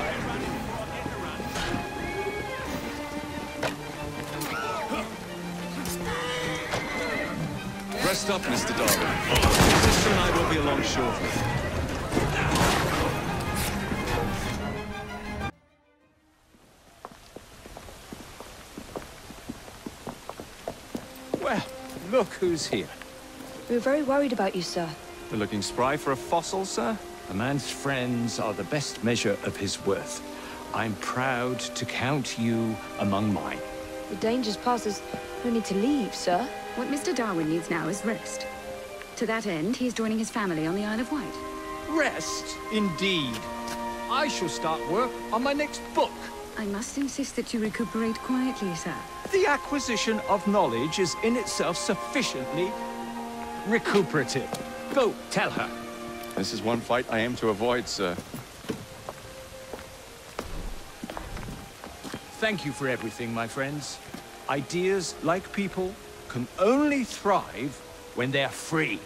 Rest up, Mr. Darwin. Your sister and I will be along shortly. Well, look who's here. We were very worried about you, sir. We're looking spry for a fossil, sir? A man's friends are the best measure of his worth. I'm proud to count you among mine. The danger's past us. No need to leave, sir. What Mr. Darwin needs now is rest. To that end, he is joining his family on the Isle of Wight. Rest, indeed. I shall start work on my next book. I must insist that you recuperate quietly, sir. The acquisition of knowledge is in itself sufficiently recuperative. Go, tell her. This is one fight I aim to avoid, sir. Thank you for everything, my friends. Ideas, like people, can only thrive when they're free.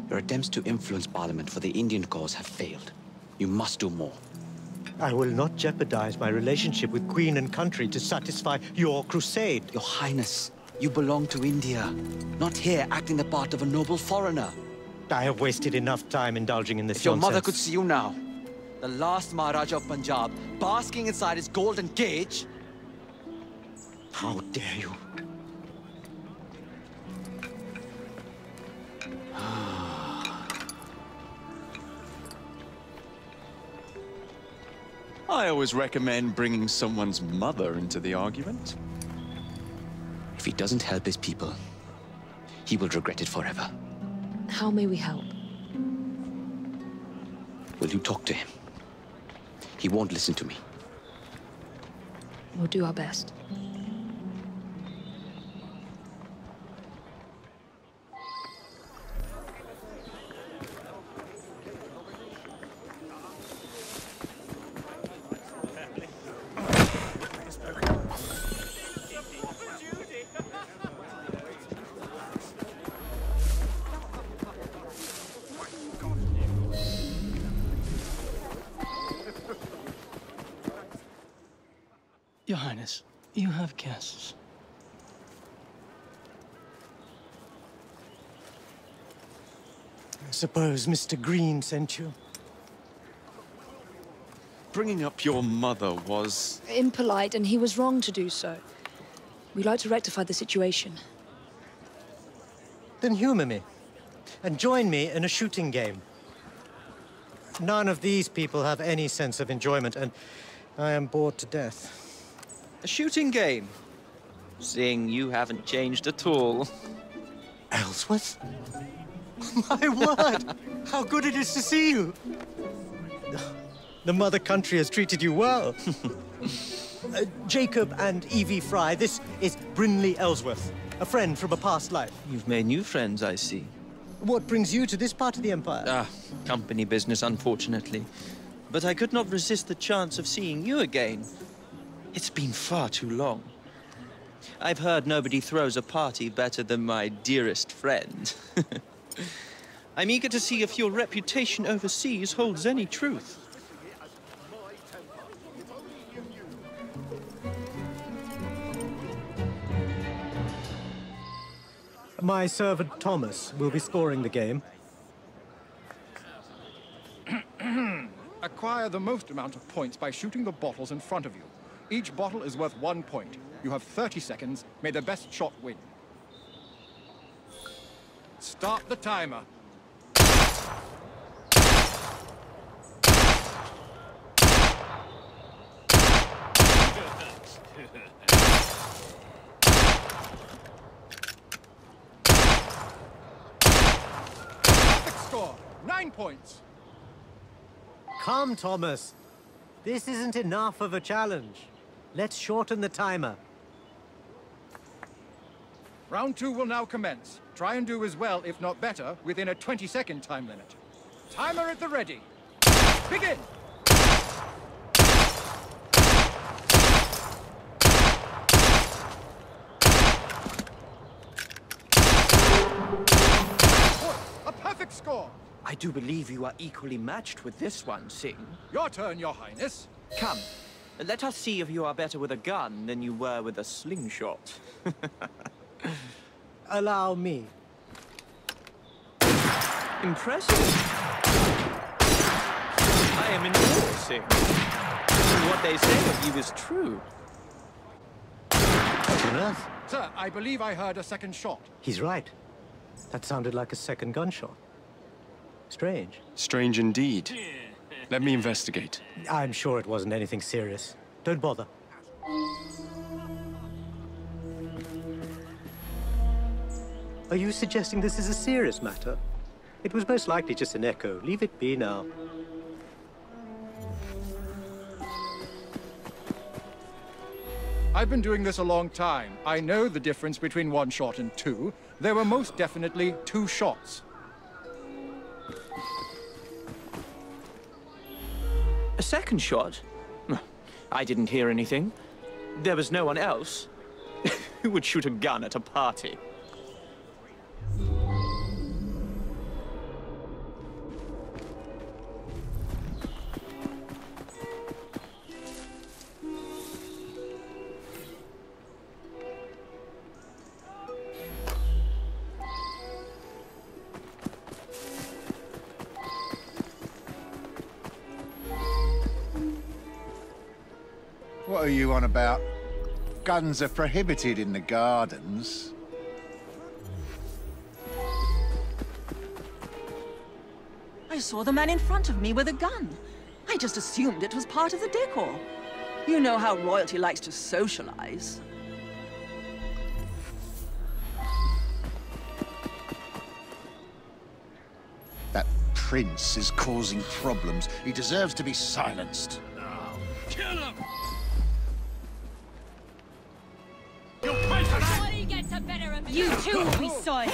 Your attempts to influence Parliament for the Indian cause have failed. You must do more. I will not jeopardize my relationship with Queen and country to satisfy your crusade. Your Highness, you belong to India, not here acting the part of a noble foreigner. I have wasted enough time indulging in this If your nonsense. mother could see you now, the last Maharaja of Punjab, basking inside his golden cage... How dare you? I always recommend bringing someone's mother into the argument. If he doesn't help his people, he will regret it forever. How may we help? Will you talk to him? He won't listen to me. We'll do our best. Your Highness, you have guests. I suppose Mr. Green sent you. Bringing up your mother was... Impolite, and he was wrong to do so. We'd like to rectify the situation. Then humor me, and join me in a shooting game. None of these people have any sense of enjoyment, and I am bored to death. A shooting game? Seeing you haven't changed at all. Ellsworth? My word! How good it is to see you! The mother country has treated you well. Jacob and Evie Fry, this is Brinley Ellsworth, a friend from a past life. You've made new friends, I see. What brings you to this part of the Empire? Company business, unfortunately. But I could not resist the chance of seeing you again. It's been far too long. I've heard nobody throws a party better than my dearest friend. I'm eager to see if your reputation overseas holds any truth. My servant Thomas will be scoring the game. Acquire the most amount of points by shooting the bottles in front of you. Each bottle is worth 1 point. You have 30 seconds. May the best shot win. Start the timer. Perfect score. 9 points. Come, Thomas. This isn't enough of a challenge. Let's shorten the timer. Round 2 will now commence. Try and do as well, if not better, within a 20-second time limit. Timer at the ready. Begin! A perfect score! I do believe you are equally matched with this one, Singh. Your turn, Your Highness. Come, let us see if you are better with a gun than you were with a slingshot. Allow me. Impressive. I am in awe, Singh. What they say of you is true. What on earth? Sir, I believe I heard a second shot. He's right. That sounded like a second gunshot. Strange. Strange indeed. Let me investigate. I'm sure it wasn't anything serious. Don't bother. Are you suggesting this is a serious matter? It was most likely just an echo. Leave it be now. I've been doing this a long time. I know the difference between 1 shot and 2. There were most definitely 2 shots. A second shot? I didn't hear anything. There was no one else. Who would shoot a gun at a party? What are you on about? Guns are prohibited in the gardens. I saw the man in front of me with a gun. I just assumed it was part of the decor. You know how royalty likes to socialize. That prince is causing problems. He deserves to be silenced. Kill him! Nobody gets the better of you. You too will be sorry.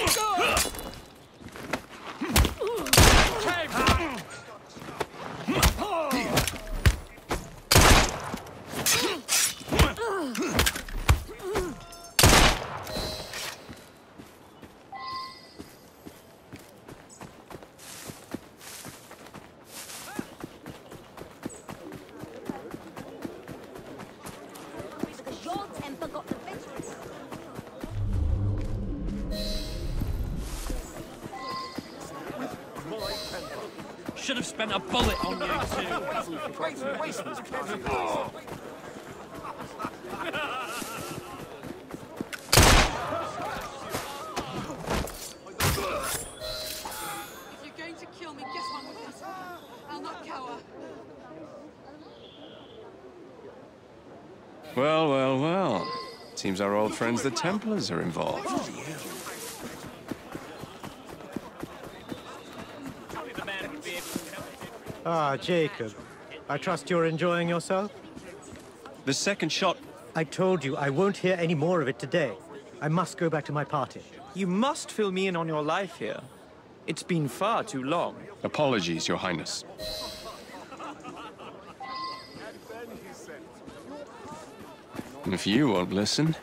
Your temper got the better of you. Should have spent a bullet on you too. If you're going to kill me, get on with it. I'll not cower. Well, well, well. Seems our old friends the Templars are involved. Ah, Jacob. I trust you're enjoying yourself? The second shot... I told you I won't hear any more of it today. I must go back to my party. You must fill me in on your life here. It's been far too long. Apologies, Your Highness. If you won't listen,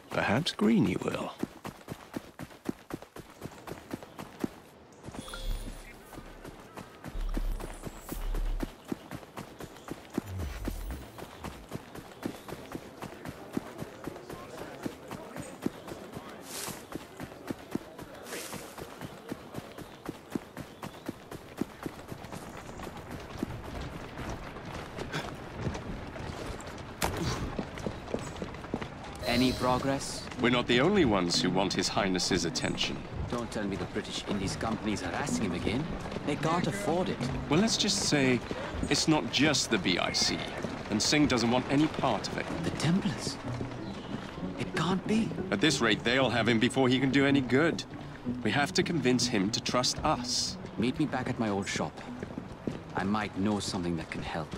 perhaps Greenie will. Any progress? We're not the only ones who want His Highness's attention. Don't tell me the British Indies company's harassing him again. They can't afford it. Well, let's just say it's not just the BIC, and Singh doesn't want any part of it. The Templars? It can't be. At this rate, they'll have him before he can do any good. We have to convince him to trust us. Meet me back at my old shop. I might know something that can help.